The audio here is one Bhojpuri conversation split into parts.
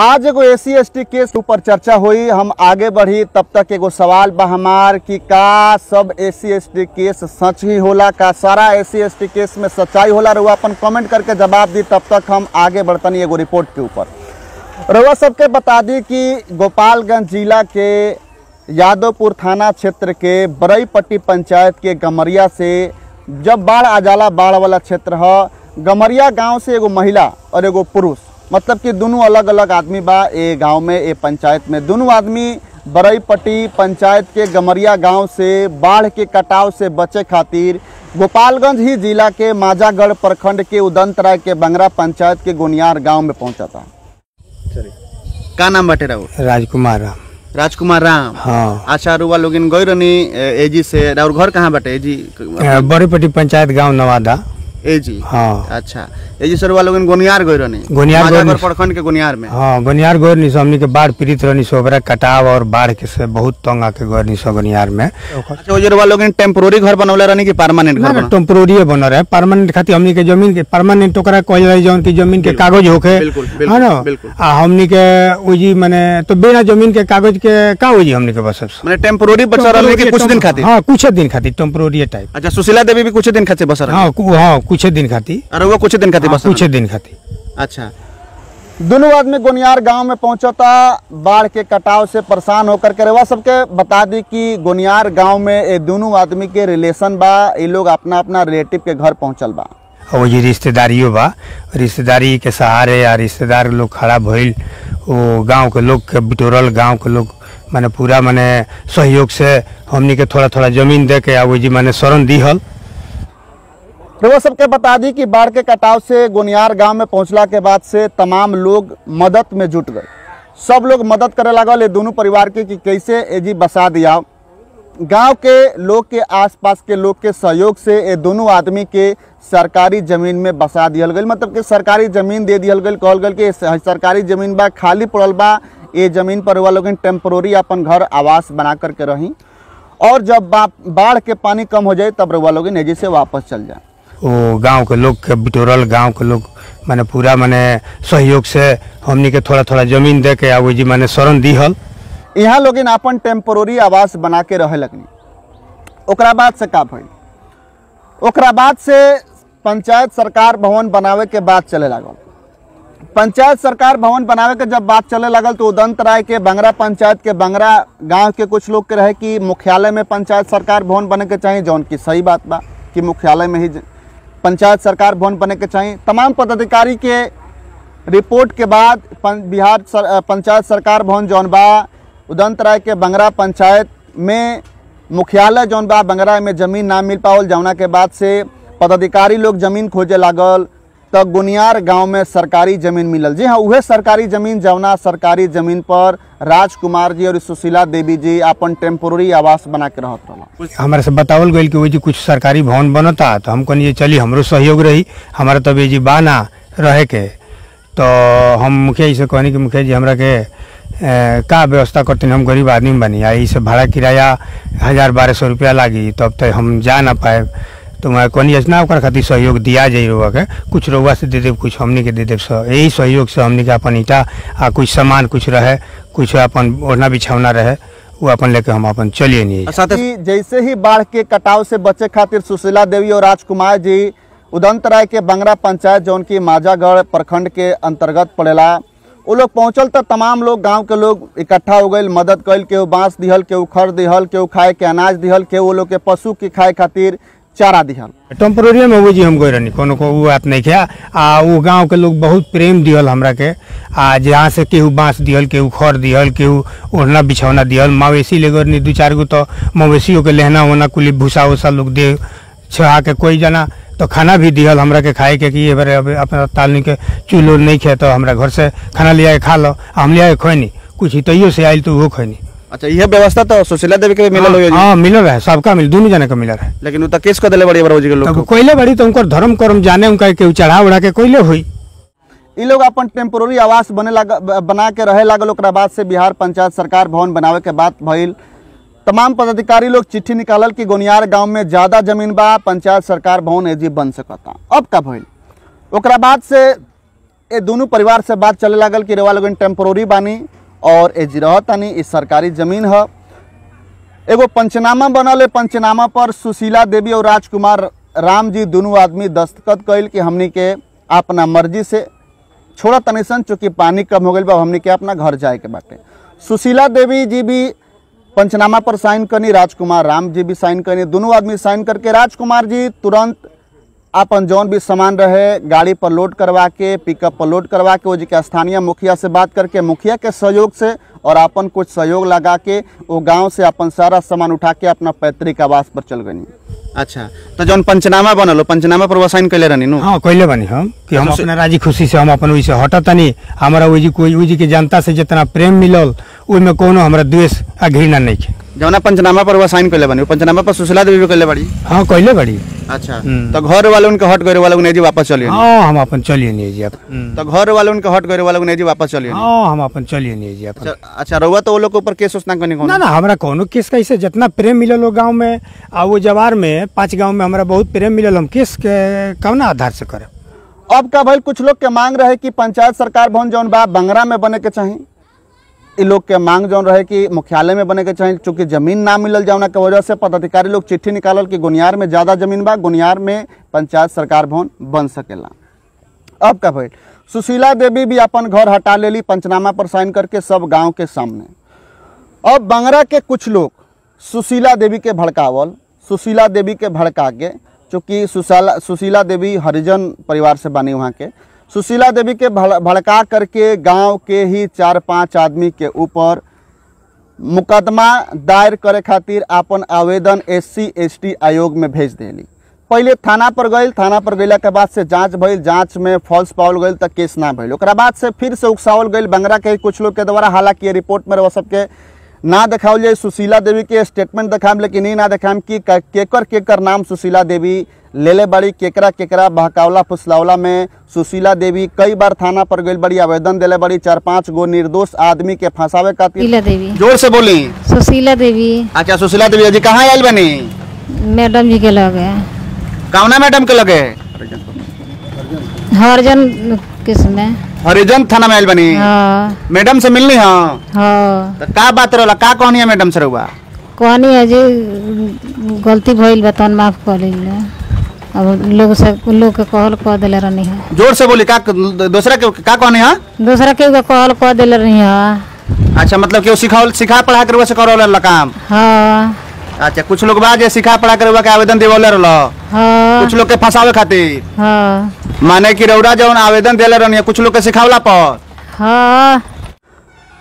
आज एगो SC/ST केस के ऊपर चर्चा हुई। हम आगे बढ़ी तब तक एगो सवाल बा हमार कि का सब SC/ST केस सच ही होला, का सारा SC/ST केस में सच्चाई होला। रउआ अपन कमेंट करके जवाब दी। तब तक हम आगे बढ़तनी एगो रिपोर्ट के ऊपर। रउआ सबके बता दी कि गोपालगंज जिला के यादवपुर थाना क्षेत्र के बरईपट्टी पंचायत के गमरिया से जब बाढ़ आ जाला, बाढ़ वाला क्षेत्र है, गमरिया गांव से एगो महिला और एगो पुरुष, मतलब कि दोनों अलग अलग आदमी बा ए गांव में, ए पंचायत में। दोनों आदमी बरईपट्टी पंचायत के गमरिया गांव से बाढ़ के कटाव से बचे खातिर गोपालगंज ही जिला के माजागढ़ प्रखंड के उदंतराय के बंगरा पंचायत के गोनियार गांव में पहुंचा था। का नाम बाटे राव? राजकुमार राम। राजकुमार राम, हाँ। अच्छा, रुआ लोग गई रहनी एजी से, और घर कहाँ बाटे एजी? बरईपट्टी पंचायत गांव नवादा एजी, हाँ। अच्छा, एजी से रुआ लोग गोनियार गई रहनी, गोनियार प्रखंड के गोनियार में। हाँ, गोनियार गौर निशो हमनी के बाढ़ पीड़ित रहनी सो, ओकरा कटाव और बाढ़ के से बहुत तंग आके गौर निशो गोनियार में। अच्छा, वो रुआ लोग टेम्पोररी घर बनवले रहनी कि परमानेंट घर? टेम्पोररी बन रहे, परमानेंट खातिर हमनी के जमीन के परमानेंट ओकरा कहल रही, जौन की जमीन के कागज होके, है ना। आ हमनी के ओजी माने तो बिना जमीन के कागज के का ओजी हमनी के बस माने टेम्पोररी बचा रहले कि कुछ दिन खातिर? हां, कुछ दिन खातिर टेम्पोररी टाइप। अच्छा, सुशीला देवी भी कुछ दिन खातिर बस रहे? हां, कुछ दिन खातिर। अरे वो कुछ दिन खातिर बस? कुछ दिन खातिर। अच्छा, दोनों आदमी गोनियार गांव में पहुंचा था बाढ़ के कटाव से परेशान होकर के। रवा सबके बता दी कि गोनियार गांव में ये दोनों आदमी के रिलेशन बा, ये लोग अपना अपना रिलेटिव के घर पहुंचल बा। वो जी रिश्तेदारियों बा, रिश्तेदारी के सहारे या रिश्तेदार लोग खड़ा भइल, वो गांव के लोग के बिटोरल, गांव के लोग माने पूरा माने सहयोग से हमनी के थोड़ा थोड़ा जमीन दे के वो जी माने शरण दिहल। वो सबके बता दी कि बाढ़ के कटाव से गोनियार गांव में पहुंचला के बाद से तमाम लोग मदद में जुट गए। सब लोग मदद करे लगल ये दोनों परिवार के कि कैसे एजी बसा दिया। गांव के लोग के आसपास के लोग के सहयोग से ये दोनों आदमी के सरकारी जमीन में बसा दियल गई, मतलब कि सरकारी जमीन दे दियल गई। कहल गई कि सरकारी जमीन बा, खाली पड़ल बा, ये जमीन पर वो लोग टेम्पोररी अपन घर आवास बना करके रही, और जब बाढ़ के पानी कम हो जाए तब वो लोग एजी से वापस चल जाए। वो गांव के लोग के बिटोरल, गांव के लोग माने पूरा माने सहयोग से हमनी के थोड़ा थोड़ा जमीन दे के वो जी माने शरण दिहल। यहाँ लोग अपन टेम्पोररी आवास बना के रहे लगनी। ओकरा बाद से का भइल? ओकरा बाद से पंचायत सरकार भवन बनावे के बात चले लागल। पंचायत सरकार भवन बनावे के जब बात चले लगल तो उदंतराय के बंगरा पंचायत के बंगरा गांव के कुछ लोग के रहे कि मुख्यालय में पंचायत सरकार भवन बने के चाहिए, जौन की सही बात बा कि मुख्यालय में ही पंचायत सरकार भवन बने के चाहिए। तमाम पदाधिकारी के रिपोर्ट के बाद बिहार पंचायत सरकार भवन जौन बा उदंतराय के बंगरा पंचायत में मुख्यालय जौन बा बंगरा में जमीन ना मिल पावल, जौना के बाद से पदाधिकारी लोग जमीन खोजे लागल। तो गोनियार गांव में सरकारी जमीन मिलल। जी हाँ, वह सरकारी जमीन जौना सरकारी जमीन पर राजकुमार जी और सुशीला देवी जी अपन टेम्पोररी आवास बना के रहत रहला। हमारे से बतावल गई कि वो जी कुछ सरकारी भवन बनता, तो हम कहनी चली हमरो सहयोग रही, हमारा तब ये जी बाना रहे के। तो हम मुखिया जी से कहनी कि मुखिया जी हमरा के का व्यवस्था करते, हम गरीब आदमी बनी, आई से भाड़ा किराया 1000-1200 रुपया लागी, तब तक हम जा ना पाए। तो मैं कहनी ना ओकर खातिर सहयोग दिया जाए, रुआ के कुछ रुआ से दे दे, कुछ हमनी के दे दे। यही सहयोग से हमनी के अपन ईटा आ कुछ सामान कुछ रहे, कुछ अपन ओढ़ना बिछौना रहे, वो अपन लेके हम अपन चलिए नहीं। जैसे ही बाढ़ के कटाव से बचे खातिर सुशीला देवी और राजकुमार जी उदंतराय के बंगरा पंचायत जौन की माजागढ़ प्रखंड के अंतर्गत पड़ेला, वो लोग पहुंचल तो तमाम लोग गांव के लोग इकट्ठा हो गए, मदद कैल। केहू बांस दिहल, केहू खर दिहल, केहू खाए के अनाज दिहल, केहू वो लोग के पशु के खाए खातिर चारा दिहल। टेम्पोररी में वो जी हम गए रहनी, कोनो को वो बात नहीं किया। आ वो गांव के लोग बहुत प्रेम दिहल हमरा के। आ जहाँ से केहू बांस दिहल, केहू खर दिहल, केहू ओढ़ना बिछौना दिहल, मवेशी ले गए 2-4 गो, तो मवेशियों के लहना होना कुली भूसा वूसा लोग दे छहा के। कोई जना तो खाना भी दिहल हमरा के खाए के कि ये बारे अपना तालनी के चूल्हो नहीं खे तो हमरा घर से खाना लिया के खा लो, हम लिया के खोनी, कुछ हितैयो से आयल तो वो खोनी। अच्छा, यह व्यवस्था तो सुशीला देवी के मिलल हो? हाँ, मिलल है, सबका मिल, दोनों जने का मिलल है। लेकिन वो तो केस कर देले बड़ी बरोजी के लोग कोइले बड़ी, तो उनका धर्म कर्म जाने, उनका के चढ़ा उड़ा के कोइले हुई। ये लोग अपन टेम्पोररी आवास बना के रहे लागल। ओकरा बाद से बिहार पंचायत सरकार भवन बनावे के बात भइल। तमाम पदाधिकारी लोग चिट्ठी निकालल कि गोनियार गांव में ज्यादा जमीन बा, पंचायत सरकार भवन एजी बन सकता। अब का भइल? ओकरा बाद से ये दोनों परिवार से बात चले लागल कि रेवा लोगन टेम्पोररी बानी और एजी रहतानी, इस सरकारी जमीन है। एगो पंचनामा बनल है, पंचनामा पर सुशीला देवी और राजकुमार राम जी दोनों आदमी दस्तखत कइल कि हमनी के अपना मर्जी से छोड़ा तनिसन, चूँकि पानी कम हो गई बा, हमनी के अपना घर जाए के बाटे। सुशीला देवी जी भी पंचनामा पर साइन करनी, राजकुमार राम जी भी साइन करनी, दोनों आदमी साइन करके राजकुमार जी तुरंत अपन जौन भी सामान रहे गाड़ी पर लोड करवा के, पिकअप पर लोड करवा के, वो जी के स्थानीय मुखिया से बात करके, मुखिया के सहयोग से और अपन कुछ सहयोग लगा के वो गांव से अपन सारा सामान उठा के अपना पैतृक आवास पर चल गई। अच्छा, तो जौन पंचनामा बनल पंचनामा पर वो साइन कैले रहनी नु? हाँ कैले बनी हम कि हम अपना राजी खुशी से हम अपन वही से हटतनी। हमारा वही जी के जनता से जितना प्रेम मिलल उसमें कोनो हमारा द्वेष आ घृणा नहीं है। जौना पंचनामा पर वो साइन कैले बनी, पंचनामा पर सुशीला देवी भी कैले बड़ी? हाँ कैले बड़ी। अच्छा, तो घर वाले उनके हट गए वाले जी वापस चलिए? हाँ हम अपन चलिए नहीं जी। तो घर वाले उनके हट गए वाले जी वापस चलिए? हाँ हम अपन चलिए नहीं जी। अच्छा, रहुआ तो वो लोग के ऊपर केस उसना करनी? ना ना, हमारा कोनो केस कैसे, जितना प्रेम मिलल हो गाँव में आ वो जवार में 5 गाँव में हमारा बहुत प्रेम मिलल, हम केस के कौना आधार से करे? अब का भाई कुछ लोग के मांग रहे कि पंचायत सरकार भवन जौन बा बंगरा में बने के चाहिए, इ लोग के मांग जौन रहे कि मुख्यालय में बने के चाहिए। चूंकि जमीन ना मिलल जावना के वजह से पदाधिकारी लोग चिट्ठी निकालल कि गुनियार में ज्यादा जमीन बा, गुनियार में पंचायत सरकार भवन बन सकेला। अब का भाई सुशीला देवी भी अपन घर हटा लेली पंचनामा पर साइन करके सब गांव के सामने। अब बंगरा के कुछ लोग सुशीला देवी के भड़कावल, सुशीला देवी के भड़का के, चूँकि सुशीला देवी हरिजन परिवार से बनी वहाँ के, सुशीला देवी के भड़का करके गांव के ही 4-5 आदमी के ऊपर मुकदमा दायर करे खातिर अपन आवेदन SC ST आयोग में भेज देली। पहले थाना पर गई, थाना पर गईला के बाद से जांच भइल, जांच में फॉल्स पावल गई तो केस ना भइल। ओकरा बाद से फिर से उकसावल गई बंगरा के कुछ लोग के द्वारा। हालांकि रिपोर्ट में वो सबके ना दिखावल जाए, सुशीला देवी के स्टेटमेंट दिखाएम, लेकिन ये ना दिखाएम कि केकर नाम सुशीला देवी लेले बड़ी, केकरा बहकावला फुसलावला में सुशीला देवी कई बार थाना पर गई बड़ी, आवेदन दिले बड़ी 4-5 गो निर्दोष आदमी के फंसावे खातिर। जोर से बोली। सुशीला देवी। अच्छा, सुशीला देवी जी कहाँ आयल बनी? मैडम जी के लगे। कौना मैडम के लगे? हरिजन किसमें? हरिजन थाना में आयल बनी? हाँ। मैडम से मिलनी? हाँ। तो का बात रहला, का कहनी है मैडम से रहुआ? कहनी है जी गलती भइल बतन माफ कर लीजिए। अब लोग के कहल कह दिले रहनी है। जोर से बोली। का दूसरा के का कहनी है? दूसरा के कहल कह दिले रहनी है। अच्छा, मतलब कि सिखा पढ़ा कर से करल काम? हाँ। अच्छा, कुछ लोग बा जे सिखा पढ़ा कर के आवेदन देवले रहल? हाँ। कुछ लोग के फंसावे खातिर? हाँ। माने कि रौरा जौन आवेदन देले रहनी है कुछ लोग के सिखावला पर? हाँ।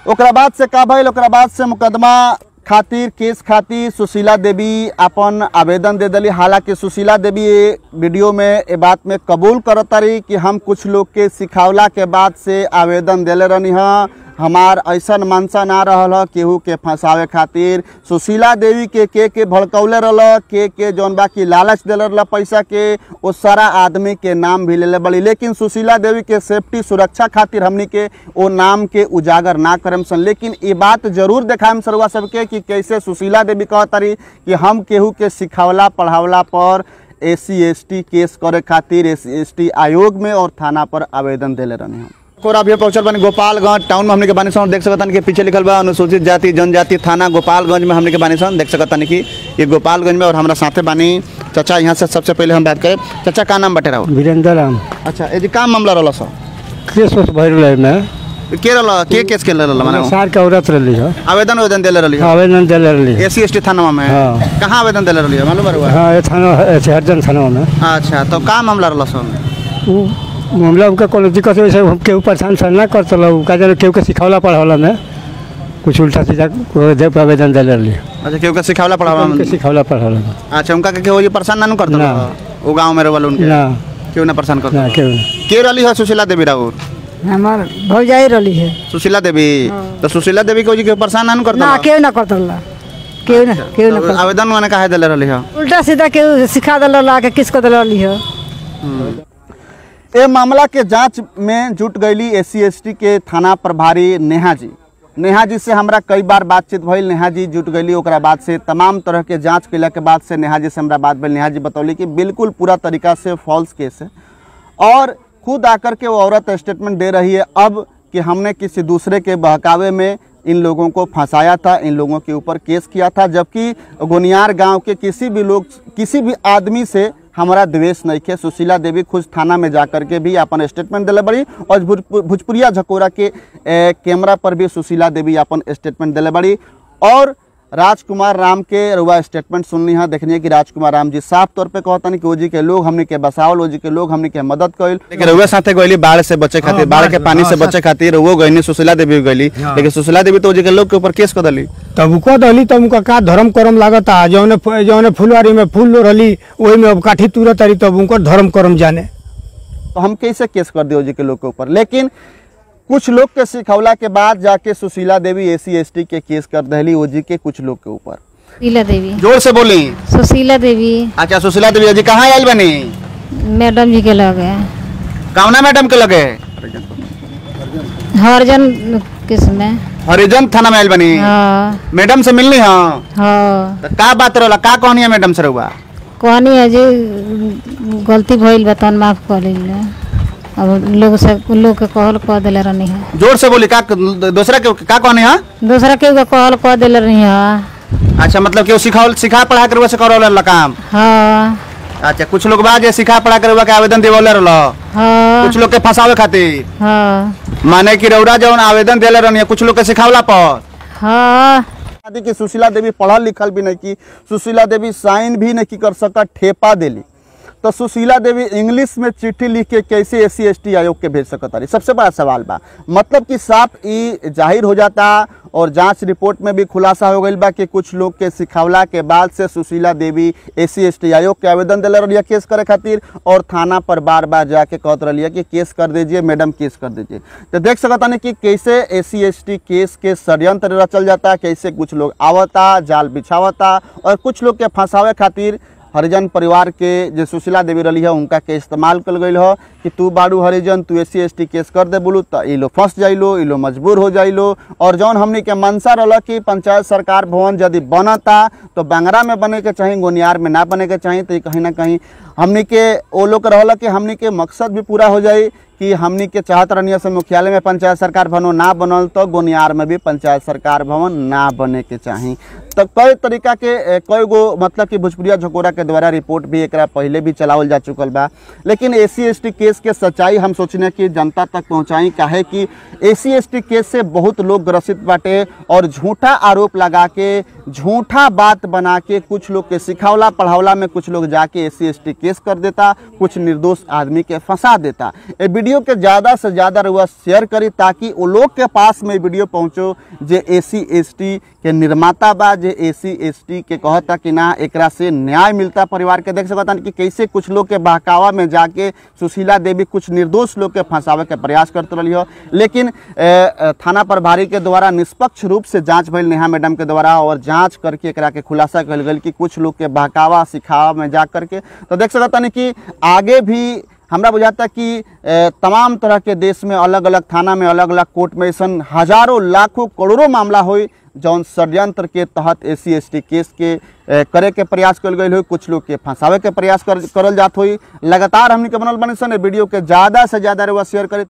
ओकरा बाद से का भइल, ओकरा बाद से मुकदमा खातिर, केस खातिर सुशीला देवी अपन आवेदन दे दिली। हालांकि सुशीला देवी वीडियो में ये बात में कबूल करता रही कि हम कुछ लोग के सिखावला के बाद से आवेदन दिले रहनी है, हमार ऐसा मनसा ना रहल केहू के फंसावे खातिर। सुशीला देवी के भड़कौले रहल, के जौन बा की लालच दिले रहल पैसा के, वो सारा आदमी के नाम भी ले बड़ी। लेकिन सुशीला देवी के सेफ्टी सुरक्षा खातिर हमनी के वो नाम के उजागर ना करम सन। लेकिन ये बात जरूर देखाएम सरवा सबके कि कैसे सुशीला देवी कहतारी कि हम केहू के सिखावला पढ़ावला पर SC ST केस करे खातिर SC ST आयोग में और थाना पर आवेदन दिले रहनी हम। अभी पहुंचल बनी गोपालगंज टाउन में हमने के बानी सन, देख सकता कि पीछे लिखल बा अनुसूचित जाति जनजाति थाना गोपालगंज में हमने के बानी सन, देख सकता कि ये गोपालगंज में। और हमारा साथे बानी चाचा, यहाँ से सबसे पहले हम बात करें। चाचा का नाम बटे रहो? वीरेंद्र राम। अच्छा, ये का मामला रहला सर? केस भइल में के रहला, के केस के रहला? माने सार के औरत रहली है, आवेदन देले रहली है? आवेदन देले रहली SC ST थाना में। कहां आवेदन देले रहली है मालूम बा? हां, ये थाना हरिजन थाना में। अच्छा, तो का मामला रहला सर? मामला उनका कोनो दिक्कत है, हम केहू परेशान ना करत रहल, का जाने केहू के सिखावला पढ़ावला में कुछ उल्टा सीधा देव आवेदन दिले रहली। अच्छा, केहू के सिखावला पढ़ावला में? सिखावला पढ़ावला। अच्छा, उनका के केहू परेशान ना करत रहल ओ गांव में रहल? उनके ना केहू ना परेशान करत? ना केहू। के रहली है सुशीला देवी राउर? हमार भौजाई रहली है सुशीला देवी। तो सुशीला देवी को जी के परेशान ना करत? ना, केहू ना करत रहल, केहू ना। आवेदन माने काहे दिले रहली है? उल्टा सीधा केहू सिखा दिले रहल के किसको दिले रहली है। ये मामला के जांच में जुट गईली SC ST के थाना प्रभारी नेहा जी से हमरा कई बार बातचीत भइल। नेहा जी जुट गईली, ओकरा बाद से तमाम तरह के जांच कैला के बाद से नेहा जी से हमरा बात भइल। नेहा जी बतौली कि बिल्कुल पूरा तरीका से फॉल्स केस है और खुद आकर के वो औरत स्टेटमेंट दे रही है अब कि हमने किसी दूसरे के बहकावे में इन लोगों को फंसाया था, इन लोगों के ऊपर केस किया था, जबकि गोनियार गांव के किसी भी आदमी से हमारा द्वेष नहीं है। सुशीला देवी खुद थाना में जाकर के भी अपन स्टेटमेंट दिले बड़ी और भोजपुरिया झकोरा के कैमरा पर भी सुशीला देवी अपन स्टेटमेंट दिले बड़ी। और राजकुमार राम के रुआ स्टेटमेंट सुननी है, देखनी है कि राजकुमार राम जी साफ तौर पे कहता नहीं कि ओजी के लोग हमने के बसावल, ओजी के लोग हमने के मदद कइल, लेकिन रुआ साथे गइली बाढ़ से बचे खातिर, बाढ़ के पानी से बचे खातिर वो गइनी, सुशीला देवी गइली, लेकिन सुशीला देवी तो ओजी के लोग के ऊपर केस कर दली। तब को दली तब उनका का धर्म कर्म लागता, जौने फुलवारी में फूल रहली वही में अब काठी तुरत रही, तब उनको धर्म कर्म जाने तो हम कैसे केस कर दिए ओजी के लोग के ऊपर। लेकिन कुछ लोग के सिखौला के बाद जाके सुशीला देवी SC/ST के केस कर दहली ओजी के कुछ लोग के ऊपर। सुशीला देवी, जोर से बोली। सुशीला देवी। अच्छा, सुशीला देवी जी कहाँ आयल बनी? मैडम जी के लगे। कौना मैडम के लगे? हरिजन किसमें? हरिजन थाना में आयल बनी। हाँ। मैडम से मिलनी? हाँ। हाँ। तो का बात रहा, का कहनी है मैडम से रहुआ? कहनी है जी गलती भइल बा तन माफ कर लीजिए। अब लोग के कहल कह दिले रहनी है। जोर से बोली। का दूसरा के का कहनी है? दूसरा के कहल कह दिले रहनी है। अच्छा, मतलब कि सिखा पढ़ा कर से करवाला काम? हाँ। अच्छा, कुछ लोग बा जे सिखा पढ़ा कर के आवेदन देवले रहल। हाँ। कुछ लोग के फंसावे खातिर। हाँ। माने कि रौरा जौन आवेदन देले रहनी है कुछ लोग के सिखावला पर। हाँ। कि सुशीला देवी पढ़ल लिखल भी नहीं की, सुशीला देवी साइन भी नहीं कर सका, ठेपा देली, तो सुशीला देवी इंग्लिश में चिट्ठी लिख के कैसे SC/ST आयोग के भेज सकता रही? सबसे बड़ा सवाल बा। मतलब कि साफ ई जाहिर हो जाता और जांच रिपोर्ट में भी खुलासा हो गई बा कि कुछ लोग के सिखावला के बाद से सुशीला देवी SC/ST आयोग के आवेदन दिले रही केस करे खातिर और थाना पर बार बार जाके कहत रही कि केस कर दीजिए मैडम, केस कर दीजिए। तो देख सकता नहीं कि कैसे SC/ST केस के षड्यंत्र रचल जाता, कैसे कुछ लोग आवता, जाल बिछावता और कुछ लोग के फंसावे खातिर हरिजन परिवार के जो सुशीला देवी रही है उनका के इस्तेमाल कल गई हो कि तू बाड़ू हरिजन, तू SC/ST केस कर दे बोलू तो ये लो फंस जाइलो, ये लो मजबूर हो जाइलो। और जौन हमनी के मनसा रहा कि पंचायत सरकार भवन यदि बनता तो बंगरा में बने के चाहिए, गोनियार में ना बने के चाहिए, तो कहीं ना कहीं हमनी के वो लोग रहला कि हमनी के मकसद भी पूरा हो जाए कि हमनी के चाहत रहनी से मुख्यालय में पंचायत सरकार भवन ना बनल तो गोनियार में भी पंचायत सरकार भवन ना बने के चाहिए। तो कई तरीका के कई गो मतलब कि भोजपुरिया झकोरा के द्वारा रिपोर्ट भी एक पहले भी चलावल जा चुकल बा, लेकिन SC/ST केस के सच्चाई हम सोचने की जनता तक पहुँचाई काहे कि SC/ST केस से बहुत लोग ग्रसित बाटे और झूठा आरोप लगा के, झूठा बात बना के कुछ लोग के सिखावला पढ़ावला में कुछ लोग जाके SC/ST केस कर देता, कुछ निर्दोष आदमी के फंसा देता। ये वीडियो के ज़्यादा से ज़्यादा रुआ शेयर करी ताकि वो लोग के पास में वीडियो पहुँचो जे SC/ST के निर्माता बा, जे SC/ST के कहता कि ना एकरा से न्याय मिलता परिवार के। देख सकता कि कैसे कुछ लोग के बहकावा में जाके सुशीला देवी कुछ निर्दोष लोग के फंसावे के प्रयास करते रही हो, लेकिन थाना प्रभारी के द्वारा निष्पक्ष रूप से जांच भइल नेहा मैडम के द्वारा और जांच करके एकरा के खुलासा कल गई कि कुछ लोग के बहकावा सिखावा में जा करके। तो देख सकता नहीं कि आगे भी हमरा बुझाता कि तमाम तरह के देश में अलग अलग थाना में अलग अलग कोर्ट में ऐसा हजारों लाखों करोड़ों मामला हो जौन षड्यंत्र के तहत SC/ST केस के करे के प्रयास कल गई हो, कुछ लोग के फंसावे के प्रयास करल जात हो। लगातार हमनी के बनल बनी सन वीडियो के ज़्यादा से ज़्यादा शेयर करे।